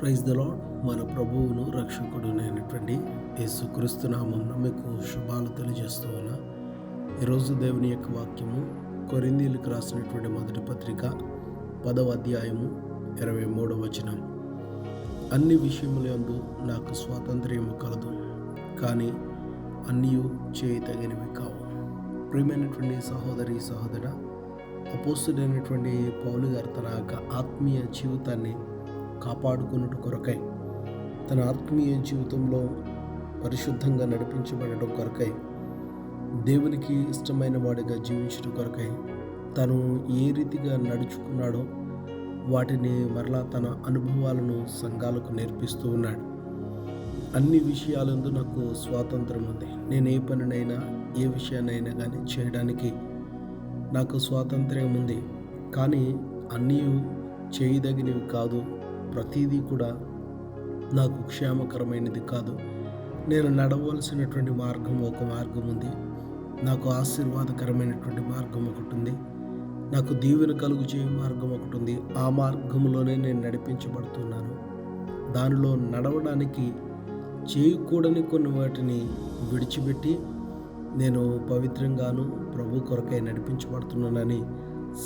Praise the lord. మన ప్రభువును రక్షకుడునైనటువంటి యేసుక్రీస్తు నామమున మీకు శుభాలు తెలియజేస్తూ ఉన్నా. ఈరోజు దేవుని యొక్క వాక్యము కొరింథీయులకు రాసినటువంటి మొదటి పత్రిక 10వ అధ్యాయము 23వ వచనం. అన్ని విషయములందు నాకు స్వాతంత్ర్యము కలదు, కానీ అన్నియు చేయతగినవి కావు. ప్రియమైనటువంటి సహోదరి సహోదర, అపోస్తుడైనటువంటి పౌలు గారు తన యొక్క ఆత్మీయ జీవితాన్ని కాపాడుకున్నట్టు కొరకై, తన ఆత్మీయ జీవితంలో పరిశుద్ధంగా నడిపించబడటం కొరకై, దేవునికి ఇష్టమైన వాడిగా జీవించడం కొరకై తను ఏ రీతిగా నడుచుకున్నాడో వాటిని మరలా తన అనుభవాలను సంఘాలకు నేర్పిస్తూ ఉన్నాడు. అన్ని విషయాలందు నాకు స్వాతంత్రం ఉంది. నేను ఏ పనినైనా ఏ విషయాన్నైనా కానీ చేయడానికి నాకు స్వాతంత్ర్యం ఉంది, కానీ అన్నీ చేయదగినవి కాదు. ప్రతిదీ కూడా నాకు క్షేమకరమైనది కాదు. నేను నడవలసినటువంటి మార్గం ఒక మార్గం ఉంది, నాకు ఆశీర్వాదకరమైనటువంటి మార్గం ఒకటి ఉంది, నాకు దీవెన కలుగు చేయే మార్గం ఒకటి ఉంది. ఆ మార్గంలోనే నేను నడిపించబడుతున్నాను. దానిలో నడవడానికి చేయకూడని కొన్ని వాటిని విడిచిపెట్టి నేను పవిత్రంగాను ప్రభు కొరకై నడిపించబడుతున్నానని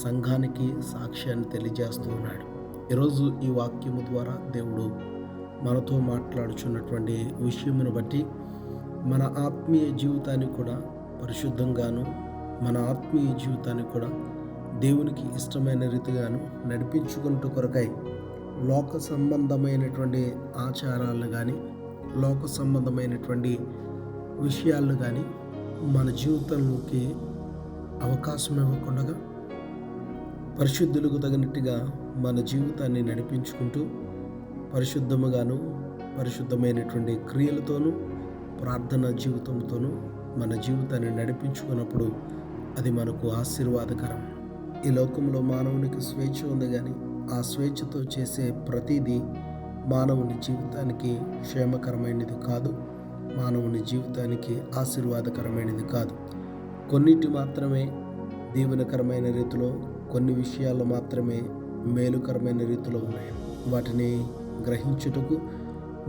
సంఘానికి సాక్ష్యాన్ని తెలియజేస్తూ ఉన్నాడు. ఈరోజు ఈ వాక్యము ద్వారా దేవుడు మనతో మాట్లాడుచున్నటువంటి విషయమును బట్టి మన ఆత్మీయ జీవితాన్ని కూడా పరిశుద్ధంగాను, మన ఆత్మీయ జీవితాన్ని కూడా దేవునికి ఇష్టమైన రీతిగాను నడిపించుకుంటూ కొరకై లోక సంబంధమైనటువంటి ఆచారాలను కానీ, లోక సంబంధమైనటువంటి విషయాలను కానీ మన జీవితంలోకి అవకాశం ఇవ్వకుండా పరిశుద్ధులకు తగినట్టుగా మన జీవితాన్ని నడిపించుకుంటూ పరిశుద్ధముగాను, పరిశుద్ధమైనటువంటి క్రియలతోనూ, ప్రార్థనా జీవితంతోనూ మన జీవితాన్ని నడిపించుకున్నప్పుడు అది మనకు ఆశీర్వాదకరం. ఈ లోకంలో మానవునికి స్వేచ్ఛ ఉంది, కానీ ఆ స్వేచ్ఛతో చేసే ప్రతిదీ మానవుని జీవితానికి క్షేమకరమైనది కాదు, మానవుని జీవితానికి ఆశీర్వాదకరమైనది కాదు. కొన్నిటి మాత్రమే దీవెనకరమైన రీతిలో, కొన్ని విషయాలు మాత్రమే మేలుకరమైన రీతిలో ఉన్నాయి. వాటిని గ్రహించుటకు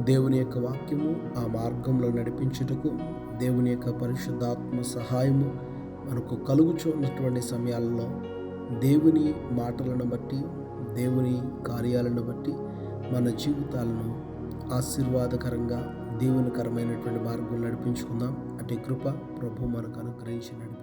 దేవుని యొక్క వాక్యము, ఆ మార్గంలో నడిపించుటకు దేవుని యొక్క పరిశుద్ధాత్మ సహాయము మనకు కలుగుచున్నటువంటి సమయాల్లో దేవుని మాటలను బట్టి, దేవుని కార్యాలను బట్టి మన జీవితాలను ఆశీర్వాదకరంగా, దీవెనకరమైనటువంటి మార్గం నడిపించుకుందాం. అటు కృప ప్రభు మనకు అనుగ్రహించినట్టు